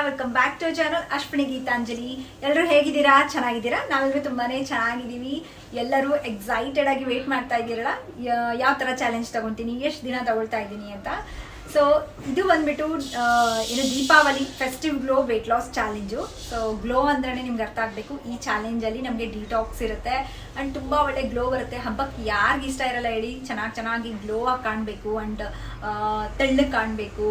Welcome back to channel Ashwini Geetanjali. ಎಲ್ಲರೂ ಹೇಗಿದ್ದೀರಾ? ಚೆನ್ನಾಗಿದ್ದೀರಾ? ನಾವೆಲ್ಲರೂ ತುಂಬಾನೇ ಚೆನ್ನಾಗಿದ್ದೀವಿ. ಎಲ್ಲರೂ ಎಕ್ಸೈಟೆಡ್ ಆಗಿ ವೇಟ್ ಮಾಡ್ತಾ ಇದ್ದೀರಲ್ಲ, ಯಾವ ಥರ ಚಾಲೆಂಜ್ ತಗೊತೀನಿ, ಎಷ್ಟು ದಿನ ತಗೊಳ್ತಾ ಇದ್ದೀನಿ ಅಂತ. ಸೊ ಇದು ಬಂದ್ಬಿಟ್ಟು ಏನು Deepavali festive glow weight loss challenge. So glow ಅಂದ್ರೆ ನಿಮ್ಗೆ ಅರ್ಥ ಆಗಬೇಕು. ಈ ಚಾಲೆಂಜಲ್ಲಿ ನಮಗೆ ಡಿಟಾಕ್ಸ್ ಇರುತ್ತೆ ಆ್ಯಂಡ್ ತುಂಬ ಒಳ್ಳೆ ಗ್ಲೋ ಬರುತ್ತೆ. ಹಬ್ಬಕ್ಕೆ ಯಾರಿಗೆ ಇಷ್ಟ ಇರಲ್ಲ ಹೇಳಿ, ಚೆನ್ನಾಗಿ ಗ್ಲೋ ಆಗಿ ಕಾಣಬೇಕು ಆ್ಯಂಡ್ ತೆಳ್ಳಗೆ ಕಾಣಬೇಕು,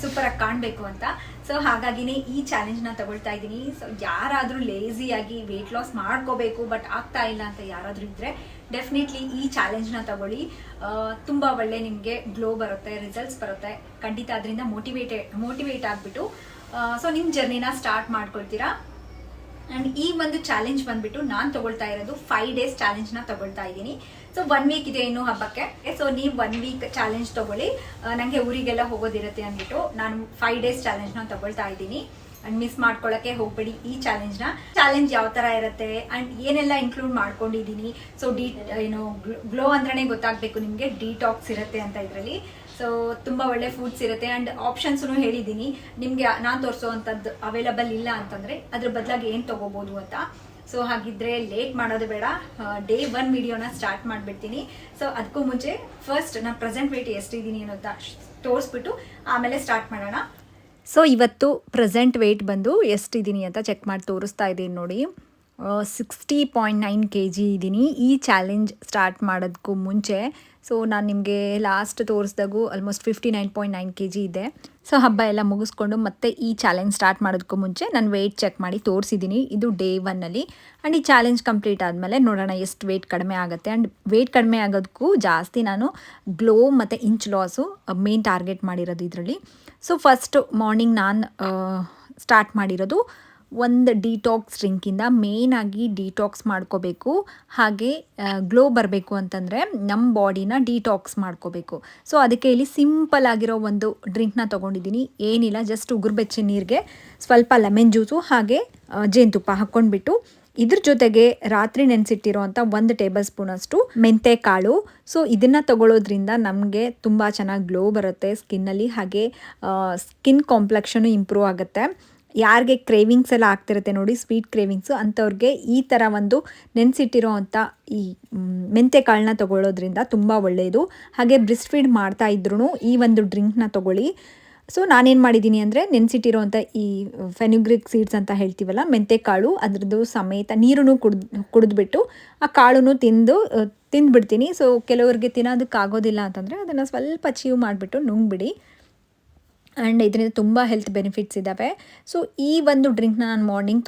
ಸೂಪರಾಗಿ ಕಾಣಬೇಕು ಅಂತ. ಸೊ ಹಾಗಾಗಿನೇ ಈ ಚಾಲೆಂಜ್ನ ತಗೊಳ್ತಾ ಇದ್ದೀನಿ. ಸೊ ಯಾರಾದರೂ ಲೇಸಿಯಾಗಿ ವೆಯ್ಟ್ ಲಾಸ್ ಮಾಡ್ಕೋಬೇಕು ಬಟ್ ಆಗ್ತಾ ಇಲ್ಲ ಅಂತ ಯಾರಾದರೂ ಇದ್ದರೆ ಡೆಫಿನೆಟ್ಲಿ ಈ ಚಾಲೆಂಜ್ನ ತಗೊಳ್ಳಿ. ತುಂಬ ಒಳ್ಳೆ ನಿಮಗೆ ಗ್ಲೋ ಬರುತ್ತೆ, ರಿಸಲ್ಟ್ಸ್ ಬರುತ್ತೆ ಖಂಡಿತ. ಅದರಿಂದ ಮೋಟಿವೇಟ್ ಆಗಿಬಿಟ್ಟು ಸೊ ನಿಮ್ಮ ಜರ್ನಿನ ಸ್ಟಾರ್ಟ್ ಮಾಡ್ಕೊಳ್ತೀರಾ. ಆ್ಯಂಡ್ ಈ ಒಂದು ಚಾಲೆಂಜ್ ಬಂದ್ಬಿಟ್ಟು ನಾನು ತಗೊಳ್ತಾ ಇರೋದು 5 days ಚಾಲೆಂಜ್ನ ತಗೊಳ್ತಾ ಇದ್ದೀನಿ. ಸೊ 1 week ಇದೆ ಇನ್ನು ಹಬ್ಬಕ್ಕೆ. ಸೊ ನೀವು 1 week ಚಾಲೆಂಜ್ ತಗೊಳ್ಳಿ. ನನಗೆ ಊರಿಗೆಲ್ಲ ಹೋಗೋದಿರುತ್ತೆ ಅಂದ್ಬಿಟ್ಟು ನಾನು 5 days ಚಾಲೆಂಜ್ನ ತಗೊಳ್ತಾ ಇದ್ದೀನಿ. ಆ್ಯಂಡ್ ಮಿಸ್ ಮಾಡ್ಕೊಳ್ಳೋಕ್ಕೆ ಹೋಗ್ಬೇಡಿ ಈ ಚಾಲೆಂಜ್ನ. ಚಾಲೆಂಜ್ ಯಾವ ಥರ ಇರುತ್ತೆ ಆ್ಯಂಡ್ ಏನೆಲ್ಲ ಇನ್ಕ್ಲೂಡ್ ಮಾಡ್ಕೊಂಡಿದ್ದೀನಿ. ಸೊ ಗ್ಲೋ ಅಂದ್ರೇ ಗೊತ್ತಾಗಬೇಕು ನಿಮಗೆ, ಡಿಟಾಕ್ಸ್ ಇರುತ್ತೆ ಅಂತ ಇದರಲ್ಲಿ. ಸೊ ತುಂಬ ಒಳ್ಳೆ ಫುಡ್ಸ್ ಇರುತ್ತೆ ಆ್ಯಂಡ್ ಆಪ್ಷನ್ಸೂ ಹೇಳಿದ್ದೀನಿ ನಿಮಗೆ. ನಾನು ತೋರಿಸೋವಂಥದ್ದು ಅವೈಲಬಲ್ ಇಲ್ಲ ಅಂತಂದರೆ ಅದ್ರ ಬದಲಾಗಿ ಏನು ತೊಗೋಬೋದು ಅಂತ. ಸೊ ಹಾಗಿದ್ರೆ ಲೇಟ್ ಮಾಡೋದು ಬೇಡ, ಡೇ 1 ವಿಡಿಯೋನ ಸ್ಟಾರ್ಟ್ ಮಾಡಿಬಿಡ್ತೀನಿ. ಸೊ ಅದಕ್ಕೂ ಮುಂಚೆ ಫಸ್ಟ್ ನಾನು ಪ್ರೆಸೆಂಟ್ ವೇಟ್ ಎಷ್ಟಿದ್ದೀನಿ ಅನ್ನೋದ ತೋರಿಸ್ಬಿಟ್ಟು ಆಮೇಲೆ ಸ್ಟಾರ್ಟ್ ಮಾಡೋಣ. ಸೊ ಇವತ್ತು ಪ್ರೆಸೆಂಟ್ ವೇಟ್ ಬಂದು ಎಷ್ಟಿದ್ದೀನಿ ಅಂತ ಚೆಕ್ ಮಾಡಿ ತೋರಿಸ್ತಾ ಇದ್ದೀನಿ ನೋಡಿ. 60.9 kg ಇದ್ದೀನಿ ಈ ಚಾಲೆಂಜ್ ಸ್ಟಾರ್ಟ್ ಮಾಡೋದಕ್ಕೂ ಮುಂಚೆ. ಸೊ ನಾನು ನಿಮಗೆ ಲಾಸ್ಟ್ ತೋರಿಸ್ದಾಗೂ ಆಲ್ಮೋಸ್ಟ್ 59.9 kg ಇದೆ. ಸೊ ಹಬ್ಬ ಎಲ್ಲ ಮುಗಿಸ್ಕೊಂಡು ಮತ್ತೆ ಈ ಚಾಲೆಂಜ್ ಸ್ಟಾರ್ಟ್ ಮಾಡೋದಕ್ಕೂ ಮುಂಚೆ ನಾನು ವೆಯ್ಟ್ ಚೆಕ್ ಮಾಡಿ ತೋರಿಸಿದ್ದೀನಿ. ಇದು ಡೇ 1ಅಲ್ಲಿ. ಆ್ಯಂಡ್ ಈ ಚಾಲೆಂಜ್ ಕಂಪ್ಲೀಟ್ ಆದಮೇಲೆ ನೋಡೋಣ ಎಷ್ಟು ವೆಯ್ಟ್ ಕಡಿಮೆ ಆಗುತ್ತೆ. ಆ್ಯಂಡ್ ವೆಯ್ಟ್ ಕಡಿಮೆ ಆಗೋದಕ್ಕೂ ಜಾಸ್ತಿ ನಾನು ಗ್ಲೋ ಮತ್ತು ಇಂಚ್ ಲಾಸು ಮೇನ್ ಟಾರ್ಗೆಟ್ ಮಾಡಿರೋದು ಇದರಲ್ಲಿ. ಸೊ ಫಸ್ಟ್ ಮಾರ್ನಿಂಗ್ ನಾನು ಸ್ಟಾರ್ಟ್ ಮಾಡಿರೋದು ಒಂದು ಡಿಟಾಕ್ಸ್ ಡ್ರಿಂಕಿಂದ. ಮೇಯ್ನಾಗಿ ಡಿಟಾಕ್ಸ್ ಮಾಡ್ಕೋಬೇಕು, ಹಾಗೆ ಗ್ಲೋ ಬರಬೇಕು ಅಂತಂದರೆ ನಮ್ಮ ಬಾಡಿನ ಡಿಟಾಕ್ಸ್ ಮಾಡ್ಕೋಬೇಕು. ಸೊ ಅದಕ್ಕೆ ಇಲ್ಲಿ ಸಿಂಪಲ್ ಆಗಿರೋ ಒಂದು ಡ್ರಿಂಕ್ನ ತೊಗೊಂಡಿದ್ದೀನಿ. ಏನಿಲ್ಲ, ಜಸ್ಟ್ ಉಗುರು ಬೆಚ್ಚ ನೀರಿಗೆ ಸ್ವಲ್ಪ ಲೆಮನ್ ಜ್ಯೂಸು ಹಾಗೆ ಜೇನುತುಪ್ಪ ಹಾಕ್ಕೊಂಡ್ಬಿಟ್ಟು ಇದ್ರ ಜೊತೆಗೆ ರಾತ್ರಿ ನೆನೆಸಿಟ್ಟಿರೋವಂಥ 1 ಟೇಬಲ್ ಸ್ಪೂನಷ್ಟು ಮೆಂತೆ ಕಾಳು. ಸೊ ಇದನ್ನು ತಗೊಳ್ಳೋದ್ರಿಂದ ನಮಗೆ ತುಂಬ ಚೆನ್ನಾಗಿ ಗ್ಲೋ ಬರುತ್ತೆ ಸ್ಕಿನ್ನಲ್ಲಿ, ಹಾಗೆ ಸ್ಕಿನ್ ಕಾಂಪ್ಲೆಕ್ಷನು ಇಂಪ್ರೂವ್ ಆಗುತ್ತೆ. ಯಾರಿಗೆ ಕ್ರೇವಿಂಗ್ಸ್ ಎಲ್ಲ ಆಗ್ತಿರುತ್ತೆ ನೋಡಿ, ಸ್ವೀಟ್ ಕ್ರೇವಿಂಗ್ಸು, ಅಂಥವ್ರಿಗೆ ಈ ಥರ ಒಂದು ನೆನೆಸಿಟ್ಟಿರೋ ಅಂಥ ಈ ಮೆಂತೆ ಕಾಳನ್ನ ತೊಗೊಳ್ಳೋದ್ರಿಂದ ತುಂಬ ಒಳ್ಳೆಯದು. ಹಾಗೆ ಬ್ರೆಸ್ಟ್ ಫೀಡ್ ಮಾಡ್ತಾ ಇದ್ರೂ ಈ ಒಂದು ಡ್ರಿಂಕ್ನ ತೊಗೊಳ್ಳಿ. ಸೊ ನಾನೇನು ಮಾಡಿದ್ದೀನಿ ಅಂದರೆ ನೆನೆಸಿಟ್ಟಿರೋವಂಥ ಈ ಫೆನುಗ್ರಿಕ್ ಸೀಡ್ಸ್ ಅಂತ ಹೇಳ್ತೀವಲ್ಲ, ಮೆಂತೆ ಕಾಳು, ಅದ್ರದ್ದು ಸಮೇತ ನೀರನ್ನು ಕುಡಿದ್ಬಿಟ್ಟು ಆ ಕಾಳನ್ನು ತಿಂದುಬಿಡ್ತೀನಿ. ಸೊ ಕೆಲವರಿಗೆ ತಿನ್ನೋದಕ್ಕಾಗೋದಿಲ್ಲ ಅಂತಂದರೆ ಅದನ್ನು ಸ್ವಲ್ಪ ಚೀವ್ ಮಾಡಿಬಿಟ್ಟು ನುಂಗ್ಬಿಡಿ. ಆ್ಯಂಡ್ ಇದರಿಂದ ತುಂಬ ಹೆಲ್ತ್ ಬೆನಿಫಿಟ್ಸ್ ಇದ್ದಾವೆ. ಸೊ ಈ ಒಂದು ಡ್ರಿಂಕ್ನ ನಾನು ಮಾರ್ನಿಂಗ್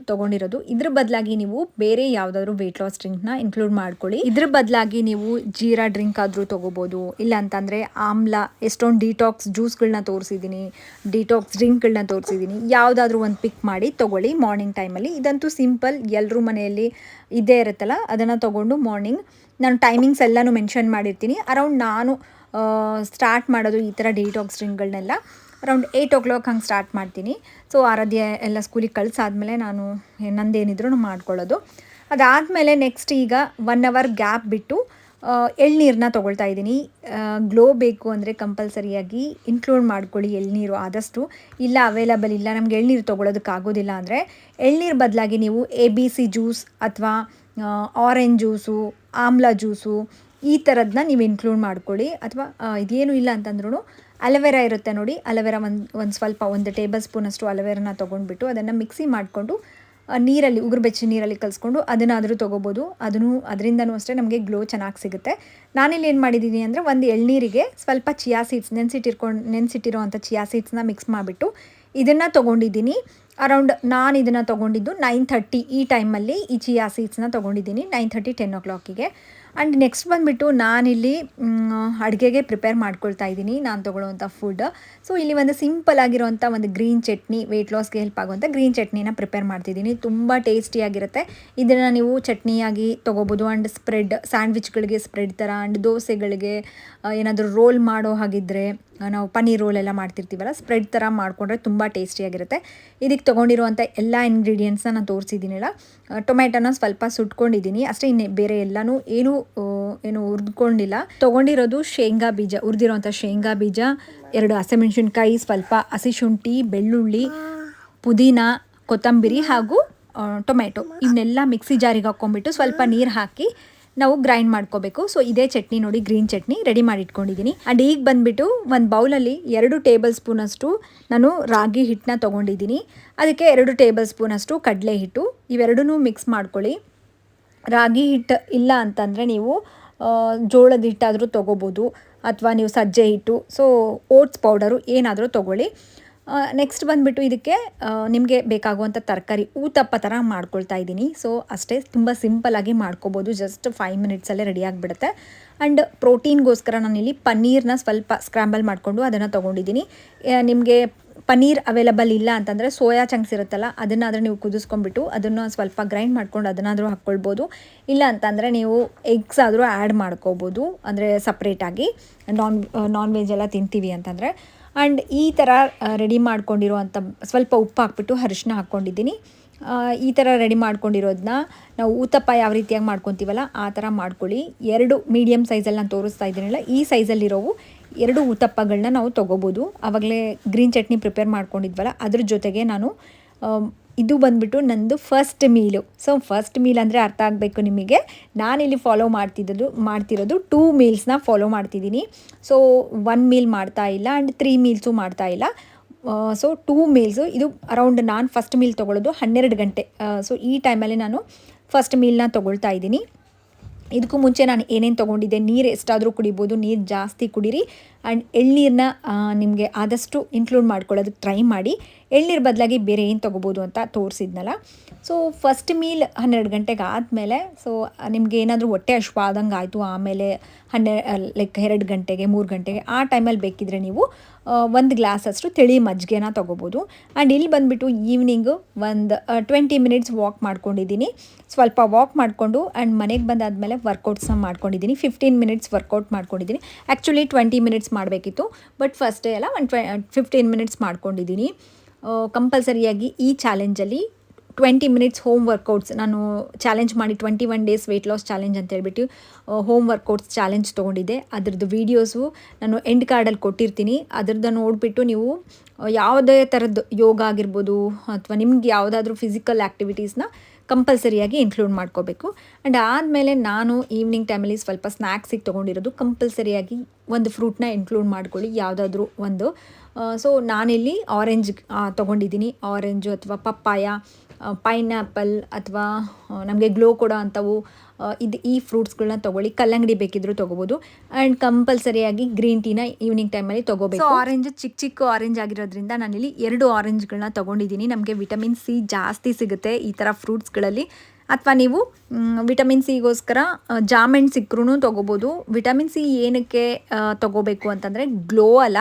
ತೊಗೊಂಡಿರೋದು. ಇದ್ರ ಬದಲಾಗಿ ನೀವು ಬೇರೆ ಯಾವುದಾದ್ರೂ ವೆಯ್ಟ್ ಲಾಸ್ ಡ್ರಿಂಕ್ನ ಇನ್ಕ್ಲೂಡ್ ಮಾಡ್ಕೊಳ್ಳಿ. ಇದ್ರ ಬದಲಾಗಿ ನೀವು ಜೀರಾ ಡ್ರಿಂಕ್ ಆದರೂ ತೊಗೋಬೋದು. ಇಲ್ಲ ಅಂತಂದರೆ ಆಮ್ಲ, ಎಷ್ಟೊಂದು ಡಿಟಾಕ್ಸ್ ಜ್ಯೂಸ್ಗಳನ್ನ ತೋರಿಸಿದ್ದೀನಿ, ಡಿಟಾಕ್ಸ್ ಡ್ರಿಂಕ್ಗಳನ್ನ ತೋರಿಸಿದ್ದೀನಿ. ಯಾವುದಾದ್ರೂ ಒಂದು ಪಿಕ್ ಮಾಡಿ ತೊಗೊಳ್ಳಿ ಮಾರ್ನಿಂಗ್ ಟೈಮಲ್ಲಿ. ಇದಂತೂ ಸಿಂಪಲ್, ಎಲ್ಲರೂ ಮನೆಯಲ್ಲಿ ಇದ್ದೇ ಇರುತ್ತಲ್ಲ, ಅದನ್ನು ತೊಗೊಂಡು ಮಾರ್ನಿಂಗ್ ನಾನು ಟೈಮಿಂಗ್ಸ್ ಎಲ್ಲನೂ ಮೆನ್ಷನ್ ಮಾಡಿರ್ತೀನಿ. ಅರೌಂಡ್ ನಾನು ಸ್ಟಾರ್ಟ್ ಮಾಡೋದು ಈ ಥರ ಡಿಟಾಕ್ಸ್ ಡ್ರಿಂಕ್ಗಳನ್ನೆಲ್ಲ ಅರೌಂಡ್ 8 o'clock ಹಂಗೆ ಸ್ಟಾರ್ಟ್ ಮಾಡ್ತೀನಿ. ಸೊ ಆರಾಧ್ಯ ಎಲ್ಲ ಸ್ಕೂಲಿಗೆ ಕಳಿಸಾದ್ಮೇಲೆ ನಾನು ನಂದೇನಿದ್ರು ಮಾಡ್ಕೊಳ್ಳೋದು. ಅದಾದಮೇಲೆ ನೆಕ್ಸ್ಟ್ ಈಗ 1 hour ಗ್ಯಾಪ್ ಬಿಟ್ಟು ಎಳ್ನೀರನ್ನ ತೊಗೊಳ್ತಾ ಇದ್ದೀನಿ. ಗ್ಲೋ ಬೇಕು ಅಂದರೆ ಕಂಪಲ್ಸರಿಯಾಗಿ ಇನ್ಕ್ಲೂಡ್ ಮಾಡ್ಕೊಳ್ಳಿ ಎಳ್ನೀರು ಆದಷ್ಟು. ಇಲ್ಲ ಅವೈಲಬಲ್ ಇಲ್ಲ, ನಮ್ಗೆ ಎಳ್ನೀರು ತೊಗೊಳೋದಕ್ಕಾಗೋದಿಲ್ಲ ಅಂದರೆ ಎಳ್ನೀರು ಬದಲಾಗಿ ನೀವು ABC ಜ್ಯೂಸ್ ಅಥವಾ ಆರೆಂಜ್ ಜ್ಯೂಸು, ಆಮ್ಲ ಜ್ಯೂಸು ಈ ಥರದನ್ನ ನೀವು ಇನ್ಕ್ಲೂಡ್ ಮಾಡ್ಕೊಳ್ಳಿ. ಅಥವಾ ಇದೇನು ಇಲ್ಲ ಅಂತಂದ್ರೂ ಅಲೋವೆರಾ ಇರುತ್ತೆ ನೋಡಿ, ಅಲೋವೆರಾ ಒಂದು ಸ್ವಲ್ಪ 1 ಟೇಬಲ್ ಸ್ಪೂನಷ್ಟು ಅಲೋವೆರಾನ ತೊಗೊಂಡ್ಬಿಟ್ಟು ಅದನ್ನು ಮಿಕ್ಸಿ ಮಾಡಿಕೊಂಡು ನೀರಲ್ಲಿ, ಉಗುರು ಬೆಚ್ಚ ನೀರಲ್ಲಿ ಕಲಿಸ್ಕೊಂಡು ಅದನ್ನಾದರೂ ತೊಗೋಬೋದು. ಅದರಿಂದನೂ ಅಷ್ಟೇ ನಮಗೆ ಗ್ಲೋ ಚೆನ್ನಾಗಿ ಸಿಗುತ್ತೆ. ನಾನಿಲ್ಲಿ ಏನು ಮಾಡಿದ್ದೀನಿ ಅಂದರೆ ಒಂದು ಎಳ್ನೀರಿಗೆ ಸ್ವಲ್ಪ ಚಿಯಾ ಸೀಡ್ಸ್ ನೆನೆಸಿಟ್ಟಿರೋವಂಥ ಚಿಯಾ ಸೀಡ್ಸ್ನ ಮಿಕ್ಸ್ ಮಾಡಿಬಿಟ್ಟು ಇದನ್ನು ತೊಗೊಂಡಿದ್ದೀನಿ. ಅರೌಂಡ್ ನಾನು ಇದನ್ನು ತೊಗೊಂಡಿದ್ದು 9:30 ಈ ಟೈಮಲ್ಲಿ ಈ ಚಿಯಾ ಸೀಡ್ಸ್ನ ತೊಗೊಂಡಿದ್ದೀನಿ, 9:30 10 o'clockಗೆ. ಆ್ಯಂಡ್ ನೆಕ್ಸ್ಟ್ ಬಂದುಬಿಟ್ಟು ನಾನಿಲ್ಲಿ ಅಡುಗೆಗೆ ಪ್ರಿಪೇರ್ ಮಾಡ್ಕೊಳ್ತಾ ಇದ್ದೀನಿ ನಾನು ತೊಗೊಳ್ಳೋವಂಥ ಫುಡ್. ಸೊ ಇಲ್ಲಿ ಒಂದು ಸಿಂಪಲ್ ಆಗಿರೋವಂಥ ಒಂದು ಗ್ರೀನ್ ಚಟ್ನಿ, ವೆಯ್ಟ್ ಲಾಸ್ಗೆ ಹೆಲ್ಪ್ ಆಗುವಂಥ ಗ್ರೀನ್ ಚಟ್ನಿನ ಪ್ರಿಪೇರ್ ಮಾಡ್ತಿದ್ದೀನಿ. ತುಂಬ ಟೇಸ್ಟಿಯಾಗಿರುತ್ತೆ. ಇದನ್ನು ನೀವು ಚಟ್ನಿಯಾಗಿ ತೊಗೋಬೋದು. ಆ್ಯಂಡ್ ಸ್ಪ್ರೆಡ್, ಸ್ಯಾಂಡ್ವಿಚ್ಗಳಿಗೆ ಸ್ಪ್ರೆಡ್ ಥರ, ಆ್ಯಂಡ್ ದೋಸೆಗಳಿಗೆ ಏನಾದರೂ ರೋಲ್ ಮಾಡೋ ಹಾಗಿದ್ದರೆ, ನಾವು ಪನ್ನೀರ್ ರೋಲ್ ಎಲ್ಲ ಮಾಡ್ತಿರ್ತೀವಲ್ಲ, ಸ್ಪ್ರೆಡ್ ಥರ ಮಾಡಿಕೊಂಡ್ರೆ ತುಂಬ ಟೇಸ್ಟಿಯಾಗಿರುತ್ತೆ. ಇದಕ್ಕೆ ತೊಗೊಂಡಿರುವಂಥ ಎಲ್ಲ ಇಂಗ್ರೀಡಿಯೆಂಟ್ಸ್ನ ನಾನು ತೋರಿಸಿದ್ದೀನಲ್ಲ. ಟೊಮೆಟೊನ ಸ್ವಲ್ಪ ಸುಟ್ಕೊಂಡಿದ್ದೀನಿ ಅಷ್ಟೇ, ಇನ್ನೇ ಬೇರೆ ಎಲ್ಲನೂ ಏನು ಹುರಿದ್ಕೊಂಡಿಲ್ಲ. ತೊಗೊಂಡಿರೋದು ಶೇಂಗಾ ಬೀಜ, ಹುರಿದಿರೋವಂಥ ಶೇಂಗಾ ಬೀಜ, 2 ಹಸಿಮೆಣಸಿನ್ಕಾಯಿ, ಸ್ವಲ್ಪ ಹಸಿ ಶುಂಠಿ, ಬೆಳ್ಳುಳ್ಳಿ, ಪುದೀನ, ಕೊತ್ತಂಬರಿ ಹಾಗೂ ಟೊಮೆಟೊ ಇವನ್ನೆಲ್ಲ ಮಿಕ್ಸಿ ಜಾರಿಗೆ ಹಾಕ್ಕೊಂಬಿಟ್ಟು ಸ್ವಲ್ಪ ನೀರು ಹಾಕಿ ನಾವು ಗ್ರೈಂಡ್ ಮಾಡ್ಕೋಬೇಕು. ಸೊ ಇದೇ ಚಟ್ನಿ ನೋಡಿ, ಗ್ರೀನ್ ಚಟ್ನಿ ರೆಡಿ ಮಾಡಿ ಇಟ್ಕೊಂಡಿದ್ದೀನಿ. ಆ್ಯಂಡ್ ಈಗ ಬಂದುಬಿಟ್ಟು ಒಂದು ಬೌಲಲ್ಲಿ 2 ಟೇಬಲ್ ಸ್ಪೂನಷ್ಟು ನಾನು ರಾಗಿ ಹಿಟ್ಟನ್ನ ತೊಗೊಂಡಿದ್ದೀನಿ. ಅದಕ್ಕೆ 2 ಟೇಬಲ್ ಸ್ಪೂನಷ್ಟು ಕಡಲೆ ಹಿಟ್ಟು, ಇವೆರಡೂ ಮಿಕ್ಸ್ ಮಾಡ್ಕೊಳ್ಳಿ. ರಾಗಿ ಹಿಟ್ಟು ಇಲ್ಲ ಅಂತಂದರೆ ನೀವು ಜೋಳದ ಹಿಟ್ಟಾದರೂ ತೊಗೋಬೋದು, ಅಥವಾ ನೀವು ಸಜ್ಜೆ ಹಿಟ್ಟು, ಸೊ ಓಟ್ಸ್ ಪೌಡರು ಏನಾದರೂ ತೊಗೊಳ್ಳಿ. ನೆಕ್ಸ್ಟ್ ಬಂದುಬಿಟ್ಟು ಇದಕ್ಕೆ ನಿಮಗೆ ಬೇಕಾಗುವಂಥ ತರಕಾರಿ ಊತಪ್ಪ ಥರ ಮಾಡ್ಕೊಳ್ತಾ ಇದ್ದೀನಿ. ಸೊ ಅಷ್ಟೇ, ತುಂಬ ಸಿಂಪಲ್ಲಾಗಿ ಮಾಡ್ಕೋಬೋದು, ಜಸ್ಟ್ 5 ಮಿನಿಟ್ಸಲ್ಲೇ ರೆಡಿ ಆಗಿಬಿಡುತ್ತೆ. ಆ್ಯಂಡ್ ಪ್ರೋಟೀನ್ಗೋಸ್ಕರ ನಾನಿಲ್ಲಿ ಪನ್ನೀರ್ನ ಸ್ವಲ್ಪ ಸ್ಕ್ರಾಂಬಲ್ ಮಾಡಿಕೊಂಡು ಅದನ್ನು ತೊಗೊಂಡಿದ್ದೀನಿ. ನಿಮಗೆ ಪನ್ನೀರ್ ಅವೈಲಬಲ್ ಇಲ್ಲ ಅಂತಂದರೆ ಸೋಯಾ ಚಂಕ್ಸ್ ಇರುತ್ತಲ್ಲ, ಅದನ್ನಾದರೂ ನೀವು ಕುದಿಸ್ಕೊಂಡ್ಬಿಟ್ಟು ಅದನ್ನು ಸ್ವಲ್ಪ ಗ್ರೈಂಡ್ ಮಾಡ್ಕೊಂಡು ಅದನ್ನಾದರೂ ಹಾಕ್ಕೊಳ್ಬೋದು. ಇಲ್ಲ ಅಂತಂದರೆ ನೀವು ಎಗ್ಸ್ ಆದರೂ ಆ್ಯಡ್ ಮಾಡ್ಕೋಬೋದು, ಅಂದರೆ ಸಪ್ರೇಟಾಗಿ ನಾನ್ ವೆಜ್ ಎಲ್ಲ ತಿಂತೀವಿ ಅಂತಂದರೆ. ಆ್ಯಂಡ್ ಈ ಥರ ರೆಡಿ ಮಾಡ್ಕೊಂಡಿರೋವಂಥ ಸ್ವಲ್ಪ ಉಪ್ಪು ಹಾಕ್ಬಿಟ್ಟು ಅರಿಶಿನ ಹಾಕ್ಕೊಂಡಿದ್ದೀನಿ. ಈ ಥರ ರೆಡಿ ಮಾಡ್ಕೊಂಡಿರೋದನ್ನ ನಾವು ಊತಪ್ಪ ಯಾವ ರೀತಿಯಾಗಿ ಮಾಡ್ಕೊತೀವಲ್ಲ ಆ ಥರ ಮಾಡ್ಕೊಳ್ಳಿ. 2 ಮೀಡಿಯಮ್ ಸೈಜಲ್ಲಿ ನಾನು ತೋರಿಸ್ತಾ ಇದ್ದೀನಲ್ಲ, ಈ ಸೈಜಲ್ಲಿರೋವು 2 ಊತಪ್ಪಗಳನ್ನ ನಾವು ತೊಗೋಬೋದು. ಆವಾಗಲೇ ಗ್ರೀನ್ ಚಟ್ನಿ ಪ್ರಿಪೇರ್ ಮಾಡ್ಕೊಂಡಿದ್ವಲ್ಲ, ಅದ್ರ ಜೊತೆಗೆ ನಾನು ಇದು ಬಂದುಬಿಟ್ಟು ನಂದು first meal. So first meal ಅಂದರೆ ಅರ್ಥ ಆಗಬೇಕು ನಿಮಗೆ, ನಾನಿಲ್ಲಿ ಫಾಲೋ ಮಾಡ್ತಿರೋದು 2 ಮೀಲ್ಸ್ನ ಫಾಲೋ ಮಾಡ್ತಿದ್ದೀನಿ. ಸೊ 1 ಮೀಲ್ ಮಾಡ್ತಾ ಇಲ್ಲ ಆ್ಯಂಡ್ 3 ಮೀಲ್ಸು ಮಾಡ್ತಾ ಇಲ್ಲ. So 2 meals. ಇದು ಅರೌಂಡ್ ನಾನು ಫಸ್ಟ್ ಮೀಲ್ ತೊಗೊಳ್ಳೋದು 12 ಗಂಟೆ. ಸೊ ಈ ಟೈಮಲ್ಲಿ ನಾನು ಫಸ್ಟ್ ಮೀಲ್ನ ತೊಗೊಳ್ತಾ ಇದ್ದೀನಿ. ಇದಕ್ಕೂ ಮುಂಚೆ ನಾನು ಏನೇನು ತೊಗೊಂಡಿದ್ದೆ, ನೀರು ಎಷ್ಟಾದರೂ ಕುಡಿಬೋದು, ನೀರು ಜಾಸ್ತಿ ಕುಡೀರಿ. ಆ್ಯಂಡ್ ಎಳ್ನೀರನ್ನ ನಿಮಗೆ ಆದಷ್ಟು ಇನ್ಕ್ಲೂಡ್ ಮಾಡ್ಕೊಳ್ಳೋದಕ್ಕೆ ಟ್ರೈ ಮಾಡಿ. ಎಳ್ನೀರು ಬದಲಾಗಿ ಬೇರೆ ಏನು ತೊಗೋಬೋದು ಅಂತ ತೋರಿಸಿದ್ನಲ್ಲ. ಸೊ ಫಸ್ಟ್ ಮೀಲ್ 12 ಗಂಟೆಗೆ ಆದಮೇಲೆ, ಸೊ ನಿಮಗೆ ಏನಾದರೂ ಹೊಟ್ಟೆ ಹಶ್ವಾದಂಗೆ ಆಯಿತು, ಆಮೇಲೆ 2 ಗಂಟೆಗೆ 3 ಗಂಟೆಗೆ ಆ ಟೈಮಲ್ಲಿ ಬೇಕಿದ್ರೆ ನೀವು 1 ಗ್ಲಾಸಷ್ಟು ತಿಳಿ ಮಜ್ಜಿಗೆನ ತೊಗೋಬೋದು. ಆ್ಯಂಡ್ ಇಲ್ಲಿ ಬಂದುಬಿಟ್ಟು ಈವ್ನಿಂಗು ಒಂದು 20 ಮಿನಿಟ್ಸ್ ವಾಕ್ ಮಾಡ್ಕೊಂಡಿದ್ದೀನಿ. ಸ್ವಲ್ಪ ವಾಕ್ ಮಾಡಿಕೊಂಡು ಆ್ಯಂಡ್ ಮನೆಗೆ ಬಂದಾದಮೇಲೆ ವರ್ಕೌಟ್ಸ್ನ ಮಾಡ್ಕೊಂಡಿದ್ದೀನಿ. 15 ಮಿನಿಟ್ಸ್ ವರ್ಕೌಟ್ ಮಾಡ್ಕೊಂಡಿದ್ದೀನಿ. ಆ್ಯಕ್ಚುಲಿ 20 ಮಿನಿಟ್ಸ್ ಮಾಡಬೇಕಿತ್ತು, ಬಟ್ ಫಸ್ಟ್ ಡೇ ಎಲ್ಲ 15 ಮಿನಿಟ್ಸ್ ಮಾಡ್ಕೊಂಡಿದ್ದೀನಿ. ಕಂಪಲ್ಸರಿಯಾಗಿ ಈ ಚಾಲೆಂಜಲ್ಲಿ 20 ಮಿನಿಟ್ಸ್ ಹೋಮ್ ವರ್ಕೌಟ್ಸ್ ನಾನು ಚಾಲೆಂಜ್ ಮಾಡಿ 21 ಡೇಸ್ ವೆಯ್ಟ್ ಲಾಸ್ ಚಾಲೆಂಜ್ ಅಂತ ಹೇಳ್ಬಿಟ್ಟು ಹೋಮ್ ವರ್ಕೌಟ್ಸ್ ಚಾಲೆಂಜ್ ತೊಗೊಂಡಿದ್ದೆ. ಅದ್ರದ್ದು ವೀಡಿಯೋಸು ನಾನು ಎಂಡ್ ಕಾರ್ಡಲ್ಲಿ ಕೊಟ್ಟಿರ್ತೀನಿ. ಅದ್ರದ್ದು ನೋಡಿಬಿಟ್ಟು ನೀವು ಯಾವುದೇ ಥರದ್ದು ಯೋಗ ಆಗಿರ್ಬೋದು ಅಥವಾ ನಿಮ್ಗೆ ಯಾವುದಾದ್ರೂ ಫಿಸಿಕಲ್ ಆ್ಯಕ್ಟಿವಿಟೀಸ್ನ ಕಂಪಲ್ಸರಿಯಾಗಿ ಇನ್ಕ್ಲೂಡ್ ಮಾಡ್ಕೋಬೇಕು. ಆ್ಯಂಡ್ ಆದಮೇಲೆ ನಾನು ಈವ್ನಿಂಗ್ ಟೈಮಲ್ಲಿ ಸ್ವಲ್ಪ ಸ್ನ್ಯಾಕ್ಸಿಗೆ ತೊಗೊಂಡಿರೋದು, ಕಂಪಲ್ಸರಿಯಾಗಿ ಒಂದು ಫ್ರೂಟ್ನ ಇನ್ಕ್ಲೂಡ್ ಮಾಡ್ಕೊಳ್ಳಿ, ಯಾವುದಾದ್ರೂ ಒಂದು. ಸೊ ನಾನಿಲ್ಲಿ ಆರೆಂಜ್ ತೊಗೊಂಡಿದ್ದೀನಿ. ಆರೆಂಜು ಅಥವಾ ಪಪ್ಪಾಯ, ಪೈನಾಪಲ್ ಅಥವಾ ನಮಗೆ ಗ್ಲೋ ಕೊಡೋ ಅಂಥವು ಈ ಫ್ರೂಟ್ಸ್ಗಳನ್ನ ತೊಗೊಳ್ಳಿ. ಕಲ್ಲಂಗಡಿ ಬೇಕಿದ್ದರೂ ತೊಗೋಬೋದು. ಆ್ಯಂಡ್ ಕಂಪಲ್ಸರಿಯಾಗಿ ಗ್ರೀನ್ ಟೀನ ಈವ್ನಿಂಗ್ ಟೈಮಲ್ಲಿ ತೊಗೋಬೇಕು. ಸೊ ಆರೆಂಜ್ ಚಿಕ್ಕ ಆರೆಂಜ್ ಆಗಿರೋದ್ರಿಂದ ನಾನಿಲ್ಲಿ 2 ಆರೆಂಜ್ಗಳನ್ನ ತೊಗೊಂಡಿದ್ದೀನಿ. ನಮಗೆ ವಿಟಮಿನ್ ಸಿ ಜಾಸ್ತಿ ಸಿಗುತ್ತೆ ಈ ಥರ ಫ್ರೂಟ್ಸ್ಗಳಲ್ಲಿ. ಅಥವಾ ನೀವು ವಿಟಮಿನ್ ಸಿಗೋಸ್ಕರ ಜಾಮೆಂಟ್ ಸಿಕ್ಕರೂ ತೊಗೋಬೋದು. ವಿಟಮಿನ್ ಸಿ ಏನಕ್ಕೆ ತೊಗೋಬೇಕು ಅಂತಂದರೆ ಗ್ಲೋ ಅಲ್ಲ,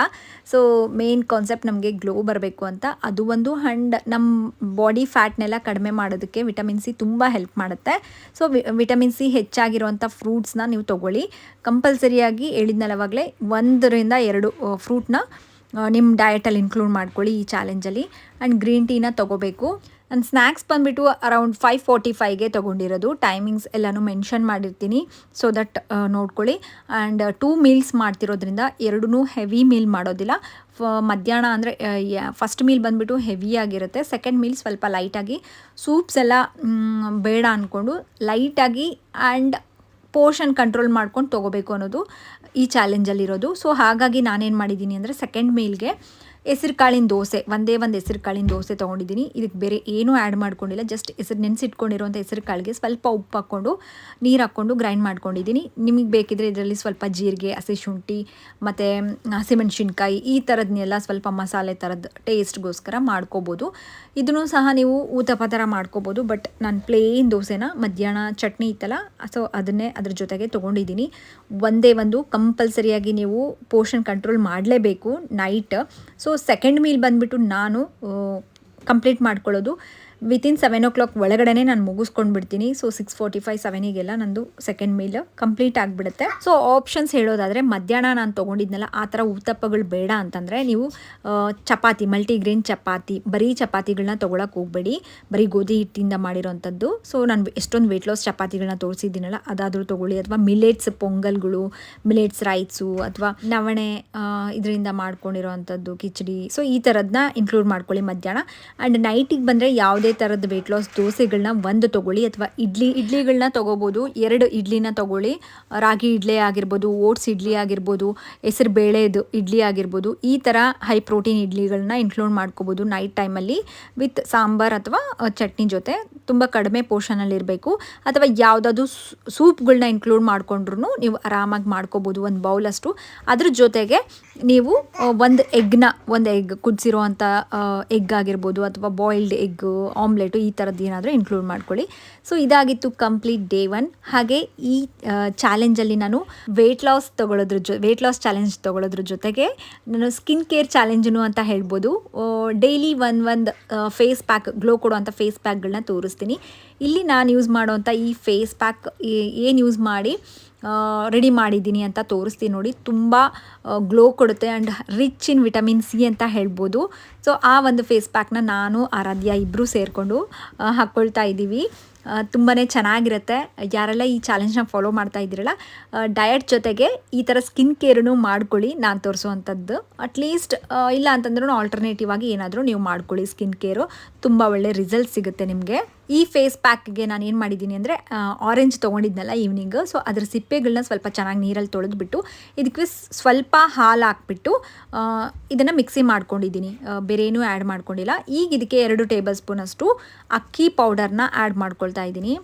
ಸೊ ಮೇನ್ ಕಾನ್ಸೆಪ್ಟ್ ನಮಗೆ ಗ್ಲೋ ಬರಬೇಕು ಅಂತ ಅದು ಒಂದು. ಆ್ಯಂಡ್ ನಮ್ಮ ಬಾಡಿ ಫ್ಯಾಟ್ನೆಲ್ಲ ಕಡಿಮೆ ಮಾಡೋದಕ್ಕೆ ವಿಟಮಿನ್ ಸಿ ತುಂಬ ಹೆಲ್ಪ್ ಮಾಡುತ್ತೆ. ಸೊ ವಿಟಮಿನ್ ಸಿ ಹೆಚ್ಚಾಗಿರುವಂಥ ಫ್ರೂಟ್ಸ್ನ ನೀವು ತೊಗೊಳ್ಳಿ. ಕಂಪಲ್ಸರಿಯಾಗಿ ಹೇಳಿದ್ನಲ್ಲವಾಗಲೇ 1 ರಿಂದ 2 ಫ್ರೂಟ್ನ ನಿಮ್ಮ ಡಯಟಲ್ಲಿ ಇನ್ಕ್ಲೂಡ್ ಮಾಡ್ಕೊಳ್ಳಿ ಈ ಚಾಲೆಂಜಲ್ಲಿ. ಆ್ಯಂಡ್ ಗ್ರೀನ್ ಟೀನ ತೊಗೋಬೇಕು. ನಾನು ಸ್ನ್ಯಾಕ್ಸ್ ಬಂದುಬಿಟ್ಟು ಅರೌಂಡ್ 5:45ಗೆ ತೊಗೊಂಡಿರೋದು. ಟೈಮಿಂಗ್ಸ್ ಎಲ್ಲನೂ ಮೆನ್ಷನ್ ಮಾಡಿರ್ತೀನಿ, ಸೊ ದಟ್ ನೋಡ್ಕೊಳ್ಳಿ. ಆ್ಯಂಡ್ 2 ಮೀಲ್ಸ್ ಮಾಡ್ತಿರೋದ್ರಿಂದ 2 ಹೆವಿ ಮೀಲ್ ಮಾಡೋದಿಲ್ಲ. ಮಧ್ಯಾಹ್ನ ಅಂದರೆ ಫಸ್ಟ್ ಮೀಲ್ ಬಂದುಬಿಟ್ಟು ಹೆವಿಯಾಗಿರುತ್ತೆ, ಸೆಕೆಂಡ್ ಮೀಲ್ ಸ್ವಲ್ಪ ಲೈಟಾಗಿ. ಸೂಪ್ಸ್ ಎಲ್ಲ ಬೇಡ ಅಂದ್ಕೊಂಡು ಲೈಟಾಗಿ ಆ್ಯಂಡ್ ಪೋರ್ಷನ್ ಕಂಟ್ರೋಲ್ ಮಾಡ್ಕೊಂಡು ತೊಗೋಬೇಕು ಅನ್ನೋದು ಈ ಚಾಲೆಂಜಲ್ಲಿರೋದು. ಸೊ ಹಾಗಾಗಿ ನಾನೇನು ಮಾಡಿದ್ದೀನಿ ಅಂದರೆ ಸೆಕೆಂಡ್ ಮೀಲ್ಗೆ ಹೆಸರು ಕಾಳಿನ ದೋಸೆ, ಒಂದೇ ಒಂದು ಹೆಸರು ಕಾಳಿನ ದೋಸೆ ತೊಗೊಂಡಿದ್ದೀನಿ. ಇದಕ್ಕೆ ಬೇರೆ ಏನೂ ಆ್ಯಡ್ ಮಾಡ್ಕೊಂಡಿಲ್ಲ, ಜಸ್ಟ್ ನೆನೆಸಿಟ್ಕೊಂಡಿರೋಂಥ ಹೆಸರು ಕಾಳಿಗೆ ಸ್ವಲ್ಪ ಉಪ್ಪು ಹಾಕ್ಕೊಂಡು ನೀರು ಹಾಕ್ಕೊಂಡು ಗ್ರೈಂಡ್ ಮಾಡ್ಕೊಂಡಿದ್ದೀನಿ. ನಿಮಗೆ ಬೇಕಿದ್ರೆ ಇದರಲ್ಲಿ ಸ್ವಲ್ಪ ಜೀರಿಗೆ, ಹಸಿಶುಂಠಿ ಮತ್ತು ಹಸಿಮೆಣ್ಸಿನ್ಕಾಯಿ ಈ ಥರದನ್ನೆಲ್ಲ ಸ್ವಲ್ಪ ಮಸಾಲೆ ಥರದ್ದು ಟೇಸ್ಟ್ಗೋಸ್ಕರ ಮಾಡ್ಕೋಬೋದು. ಇದನ್ನು ಸಹ ನೀವು ಊತಪ್ಪ ಥರ ಮಾಡ್ಕೋಬೋದು. ಬಟ್ ನಾನು ಪ್ಲೇನ್ ದೋಸೆನ ಮಧ್ಯಾಹ್ನ ಚಟ್ನಿ ಇತ್ತಲ್ಲ, ಸೊ ಅದನ್ನೇ ಅದ್ರ ಜೊತೆಗೆ ತೊಗೊಂಡಿದ್ದೀನಿ. ಒಂದೇ ಒಂದು ಕಂಪಲ್ಸರಿಯಾಗಿ ನೀವು ಪೋರ್ಷನ್ ಕಂಟ್ರೋಲ್ ಮಾಡಲೇಬೇಕು ನೈಟ್. ಸೊ ಸೆಕೆಂಡ್ ಮೀಲ್ ಬಂದುಬಿಟ್ಟು ನಾನು ಕಂಪ್ಲೀಟ್ ಮಾಡ್ಕೊಳ್ಳೋದು ವಿತಿನ್ 7 o'clock ಒಳಗಡೆ ನಾನು ಮುಗಿಸ್ಕೊಂಡು ಬಿಡ್ತೀನಿ. ಸೊ 6:45 7ಗೆಲ್ಲ ನಂದು ಸೆಕೆಂಡ್ ಮೀಲ್ ಕಂಪ್ಲೀಟ್ ಆಗಿಬಿಡುತ್ತೆ. ಸೊ ಆಪ್ಷನ್ಸ್ ಹೇಳೋದಾದರೆ ಮಧ್ಯಾಹ್ನ ನಾನು ತೊಗೊಂಡಿದ್ನಲ್ಲ ಆ ಥರ ಉತ್ತಪ್ಪಗಳು ಬೇಡ ಅಂತಂದರೆ ನೀವು ಚಪಾತಿ, ಮಲ್ಟಿಗ್ರೇನ್ ಚಪಾತಿ, ಬರೀ ಚಪಾತಿಗಳನ್ನ ತೊಗೊಳಕ್ಕೆ ಹೋಗಬೇಡಿ, ಬರೀ ಗೋಧಿ ಹಿಟ್ಟಿಂದ ಮಾಡಿರೋವಂಥದ್ದು. ಸೊ ನಾನು ಎಷ್ಟೊಂದು ವೆಯ್ಟ್ ಲಾಸ್ ಚಪಾತಿಗಳನ್ನ ತೋರಿಸಿದ್ದೀನಲ್ಲ ಅದಾದರೂ ತೊಗೊಳ್ಳಿ, ಅಥವಾ ಮಿಲೆಟ್ಸ್ ಪೊಂಗಲ್ಗಳು, ಮಿಲೆಟ್ಸ್ ರೈಸು, ಅಥವಾ ನವಣೆ ಇದರಿಂದ ಮಾಡ್ಕೊಂಡಿರೋವಂಥದ್ದು ಕಿಚಡಿ. ಸೊ ಈ ಥರದನ್ನ ಇನ್ಕ್ಲೂಡ್ ಮಾಡ್ಕೊಳ್ಳಿ ಮಧ್ಯಾಹ್ನ. ಆ್ಯಂಡ್ ನೈಟಿಗೆ ಬಂದರೆ ಯಾವುದೇ ಥರದ ವೆಯ್ಟ್ ಲಾಸ್ ದೋಸೆಗಳನ್ನ ಒಂದು ತೊಗೊಳ್ಳಿ, ಅಥವಾ ಇಡ್ಲಿಗಳನ್ನ ತೊಗೋಬೋದು. 2 ಇಡ್ಲಿನ ತೊಗೊಳ್ಳಿ, ರಾಗಿ ಇಡ್ಲಿ ಆಗಿರ್ಬೋದು, ಓಟ್ಸ್ ಇಡ್ಲಿ ಆಗಿರ್ಬೋದು, ಹೆಸರು ಬೇಳೆದು ಇಡ್ಲಿ ಆಗಿರ್ಬೋದು. ಈ ಥರ ಹೈ ಪ್ರೋಟೀನ್ ಇಡ್ಲಿಗಳನ್ನ ಇನ್ಕ್ಲೂಡ್ ಮಾಡ್ಕೋಬೋದು ನೈಟ್ ಟೈಮಲ್ಲಿ ವಿತ್ ಸಾಂಬಾರ್ ಅಥವಾ ಚಟ್ನಿ ಜೊತೆ. ತುಂಬ ಕಡಿಮೆ ಪೋರ್ಷನಲ್ಲಿರಬೇಕು. ಅಥವಾ ಯಾವುದಾದ್ರು ಸೂಪ್ಗಳನ್ನ ಇನ್ಕ್ಲೂಡ್ ಮಾಡ್ಕೊಂಡ್ರು ನೀವು ಆರಾಮಾಗಿ ಮಾಡ್ಕೋಬೋದು, ಒಂದು ಬೌಲಷ್ಟು. ಅದ್ರ ಜೊತೆಗೆ ನೀವು ಒಂದು ಎಗ್ ಕುದಿಸಿರೋ ಅಂಥ ಎಗ್ ಆಗಿರ್ಬೋದು, ಅಥವಾ ಬಾಯ್ಲ್ಡ್ ಎಗ್, ಆಮ್ಲೆಟು, ಈ ಥರದ್ದು ಏನಾದರೂ ಇನ್ಕ್ಲೂಡ್ ಮಾಡ್ಕೊಳ್ಳಿ. ಸೊ ಇದಾಗಿತ್ತು ಕಂಪ್ಲೀಟ್ ಡೇ 1. ಹಾಗೆ ಈ ಚಾಲೆಂಜಲ್ಲಿ ನಾನು ವೆಯ್ಟ್ ಲಾಸ್ ಚಾಲೆಂಜ್ ತೊಗೊಳೋದ್ರ ಜೊತೆಗೆ ನಾನು ಸ್ಕಿನ್ ಕೇರ್ ಚಾಲೆಂಜನು ಅಂತ ಹೇಳ್ಬೋದು. ಡೈಲಿ ಒಂದು ಫೇಸ್ ಪ್ಯಾಕ್, ಗ್ಲೋ ಕೊಡುವಂಥ ಫೇಸ್ ಪ್ಯಾಕ್ಗಳನ್ನ ತೋರಿಸ್ತೀನಿ. ಇಲ್ಲಿ ನಾನು ಯೂಸ್ ಮಾಡೋವಂಥ ಈ ಫೇಸ್ ಪ್ಯಾಕ್ ಏನು ಯೂಸ್ ಮಾಡಿ ರೆಡಿ ಮಾಡಿದ್ದೀನಿ ಅಂತ ತೋರಿಸ್ತೀನಿ ನೋಡಿ. ತುಂಬ ಗ್ಲೋ ಕೊಡುತ್ತೆ and rich in vitamin C ಅಂತ ಹೇಳ್ಬೋದು. ಸೊ ಆ ಒಂದು ಫೇಸ್ ಪ್ಯಾಕ್ನ ನಾನು ಆರಾಧ್ಯ ಇಬ್ಬರೂ ಸೇರಿಕೊಂಡು ಹಾಕ್ಕೊಳ್ತಾ ಇದ್ದೀವಿ. ತುಂಬಾ ಚೆನ್ನಾಗಿರುತ್ತೆ. ಯಾರೆಲ್ಲ ಈ ಚಾಲೆಂಜ್ನ ಫಾಲೋ ಮಾಡ್ತಾ ಇದ್ದೀರಲ್ಲ, ಡಯಟ್ ಜೊತೆಗೆ ಈ ಥರ ಸ್ಕಿನ್ ಕೇರನ್ನು ಮಾಡ್ಕೊಳ್ಳಿ, ನಾನು ತೋರಿಸುವಂಥದ್ದು. ಅಟ್ಲೀಸ್ಟ್ ಇಲ್ಲ ಅಂತಂದ್ರೂ ಆಲ್ಟರ್ನೇಟಿವ್ ಆಗಿ ಏನಾದರೂ ನೀವು ಮಾಡ್ಕೊಳ್ಳಿ. ಸ್ಕಿನ್ ಕೇರು ತುಂಬ ಒಳ್ಳೆ ರಿಸಲ್ಟ್ ಸಿಗುತ್ತೆ ನಿಮಗೆ. ಈ ಫೇಸ್ ಪ್ಯಾಕ್ಗೆ ನಾನು ಏನು ಮಾಡಿದ್ದೀನಿ ಅಂದರೆ ಆರೆಂಜ್ ತೊಗೊಂಡಿದ್ನಲ್ಲ ಈವ್ನಿಂಗು, ಸೊ ಅದ್ರ ಸಿಪ್ಪೆಗಳನ್ನ ಸ್ವಲ್ಪ ಚೆನ್ನಾಗಿ ನೀರಲ್ಲಿ ತೊಳೆದ್ಬಿಟ್ಟು ಇದಕ್ಕೆ ಸ್ವಲ್ಪ ಹಾಲು ಹಾಕ್ಬಿಟ್ಟು ಇದನ್ನು ಮಿಕ್ಸಿ ಮಾಡ್ಕೊಂಡಿದ್ದೀನಿ, ಬೇರೆ ಏನೂ ಆ್ಯಡ್ ಮಾಡ್ಕೊಂಡಿಲ್ಲ. ಈಗ ಇದಕ್ಕೆ 2 ಟೇಬಲ್ ಸ್ಪೂನಷ್ಟು ಅಕ್ಕಿ ಪೌಡರ್ನ ಆ್ಯಡ್ ಮಾಡ್ಕೊಳ್ತಾ ಇದ್ದೀನಿ.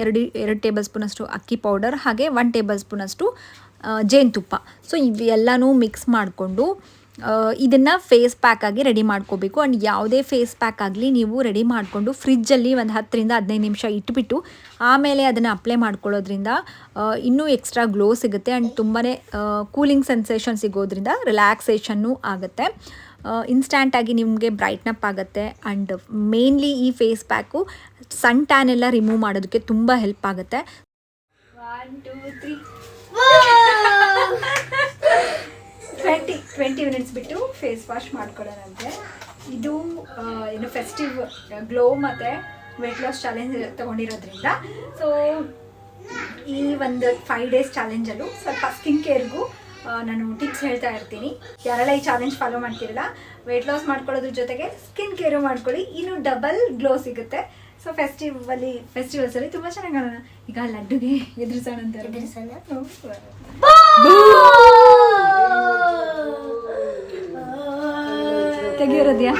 2 ಟೇಬಲ್ ಸ್ಪೂನಷ್ಟು ಅಕ್ಕಿ ಪೌಡರ್, ಹಾಗೆ 1 ಟೇಬಲ್ ಸ್ಪೂನಷ್ಟು ಜೇನುತುಪ್ಪ. ಸೊ ಇವೆಲ್ಲನೂ ಮಿಕ್ಸ್ ಮಾಡಿಕೊಂಡು ಇದನ್ನು ಫೇಸ್ ಪ್ಯಾಕಾಗಿ ರೆಡಿ ಮಾಡ್ಕೋಬೇಕು. ಆ್ಯಂಡ್ ಯಾವುದೇ ಫೇಸ್ ಪ್ಯಾಕ್ ಆಗಲಿ ನೀವು ರೆಡಿ ಮಾಡಿಕೊಂಡು ಫ್ರಿಜ್ಜಲ್ಲಿ ಒಂದು 10ರಿಂದ 15 ನಿಮಿಷ ಇಟ್ಬಿಟ್ಟು ಆಮೇಲೆ ಅದನ್ನು ಅಪ್ಲೈ ಮಾಡ್ಕೊಳ್ಳೋದ್ರಿಂದ ಇನ್ನೂ ಎಕ್ಸ್ಟ್ರಾ ಗ್ಲೋ ಸಿಗುತ್ತೆ. ಆ್ಯಂಡ್ ತುಂಬಾ ಕೂಲಿಂಗ್ ಸೆನ್ಸೇಷನ್ ಸಿಗೋದ್ರಿಂದ ರಿಲ್ಯಾಕ್ಸೇಷನ್ನು ಆಗುತ್ತೆ. ಇನ್ಸ್ಟ್ಯಾಂಟಾಗಿ ನಿಮಗೆ ಬ್ರೈಟ್ನಪ್ ಆಗುತ್ತೆ. ಆ್ಯಂಡ್ ಮೇನ್ಲಿ ಈ ಫೇಸ್ ಪ್ಯಾಕು ಸನ್ ಟ್ಯಾನ್ ಎಲ್ಲ ರಿಮೂವ್ ಮಾಡೋದಕ್ಕೆ ತುಂಬ ಹೆಲ್ಪ್ ಆಗುತ್ತೆ. 1 2 3 20 ಮಿನಿಟ್ಸ್ ಬಿಟ್ಟು ಫೇಸ್ ವಾಶ್ ಮಾಡ್ಕೊಳ್ಳೋಣಂತೆ. ಇದು ಏನು ಫೆಸ್ಟಿವ್ ಗ್ಲೋ ಮತ್ತು ವೆಯ್ಟ್ ಲಾಸ್ ಚಾಲೆಂಜ್ ತೊಗೊಂಡಿರೋದ್ರಿಂದ ಸೊ ಈ ಒಂದು 5 days ಚಾಲೆಂಜಲ್ಲೂ ಸ್ವಲ್ಪ ಸ್ಕಿನ್ ಕೇರ್ಗೂ ನಾನು ಟಿಪ್ಸ್ ಹೇಳ್ತಾ ಇರ್ತೀನಿ. ಯಾರೆಲ್ಲ ಈ ಚಾಲೆಂಜ್ ಫಾಲೋ ಮಾಡ್ತಿರಲ್ಲ, ವೆಯ್ಟ್ ಲಾಸ್ ಮಾಡ್ಕೊಳ್ಳೋದ್ರ ಜೊತೆಗೆ ಸ್ಕಿನ್ ಕೇರು ಮಾಡ್ಕೊಳ್ಳಿ, ಇನ್ನೂ ಡಬಲ್ ಗ್ಲೋ ಸಿಗುತ್ತೆ. ಸೊ ಫೆಸ್ಟಿವಲ್ಸಲ್ಲಿ ತುಂಬ ಚೆನ್ನಾಗಿ ಕಾಣೋಣ. ಈಗ ಲಡ್ಡುಗೆ ಎದುರಿಸೋಣ ತೆಗಿಯೋರದ್ಯಾ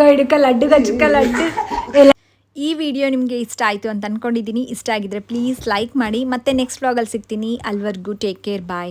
ಹಿಡ್ಕ ಲಡ್ಡು ಗಜ್ಜಕ ಲಡ್ಡು. ಈ ವಿಡಿಯೋ ನಿಮಗೆ ಇಷ್ಟ ಆಯಿತು ಅಂತ ಅಂದ್ಕೊಂಡಿದ್ದೀನಿ. ಇಷ್ಟ ಆಗಿದ್ರೆ ಪ್ಲೀಸ್ ಲೈಕ್ ಮಾಡಿ. ಮತ್ತೆ ನೆಕ್ಸ್ಟ್ ವ್ಲಾಗಲ್ಲಿ ಸಿಗ್ತೀನಿ. ಅಲ್ವರೆಗೂ ಟೇಕ್ ಕೇರ್, ಬಾಯ್.